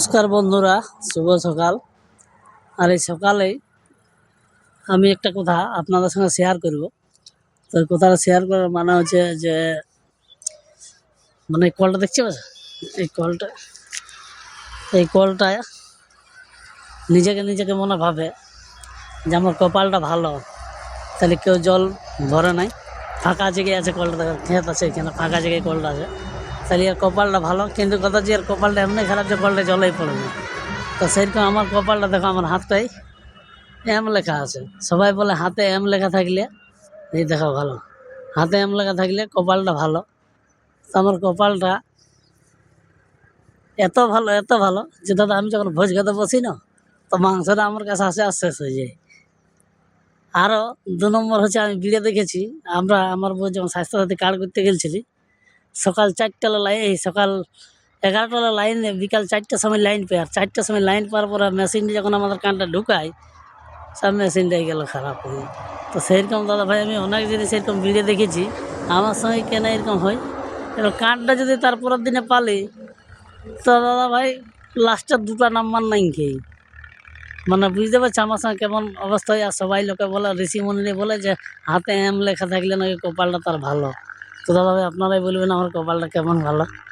নমস্কার বন্ধুরা, শুভ সকাল। আর এই সকালেই আমি একটা কথা আপনাদের সঙ্গে শেয়ার করব। তো এই কথাটা শেয়ার করার মানে হচ্ছে যে মানে কলটা দেখতে পাচ্ছ, এই কলটা নিজেকে নিজেকে মনে ভাবে যে আমার কপালটা ভালো, তাহলে কেউ জল ভরে নাই, ফাঁকা জায়গায় আছে কলটা, দেখা ক্ষেত আছে এখানে ফাঁকা জায়গায় কলটা আছে, তাহলে এর কপালটা ভালো। কিন্তু কথা যে এর কপালটা এমনি খারাপ যে কলটা জলেই পড়ে না। তো সেরকম আমার কপালটা দেখো, আমার হাতটাই এম লেখা আছে। সবাই বলে হাতে এম লেখা থাকলে এই দেখো ভালো, হাতে এম লেখা থাকলে কপালটা ভালো। তো আমার কপালটা এত ভালো যে দাদা আমি যখন ভোজ খেতে বসি না, তো মাংসটা আমার কাছে আসে আর শেষ হয়ে যায়। আরও 2 নম্বর হচ্ছে, আমি ভিডিও দেখেছি, আমার বউ যখন স্বাস্থ্যসাথী কার্ড করতে গেছিলি, সকাল 4টার লাইন, সকাল 11টার লাইনে বিকাল 4টার সময় লাইন পাই, আর 4টার সময় লাইন পাওয়ার পরে মেশিনটি যখন আমাদের কানটা ঢুকায়, সব মেশিনটাই গেল খারাপ হয়ে। তো সেরকম দাদা ভাই আমি অনেক জিনিস এরকম ভিডিও দেখেছি, আমার সঙ্গে কেন এরকম হয়। এবার কার্ডটা যদি তারপরের দিনে পালি, তো দাদা ভাই লাস্টের 2টা নাম্বার নাই খেয়ে, মানে বুঝতে পারছি আমার সঙ্গে কেমন অবস্থা হয়। আর সবাই লোকে বলে, ঋষিমুনিরে বলে যে হাতে এম লেখা থাকলে নাকি কপালটা তার ভালো। তো দাদা ভাই আপনারাই বলবেন আমার কপালটা কেমন ভালো।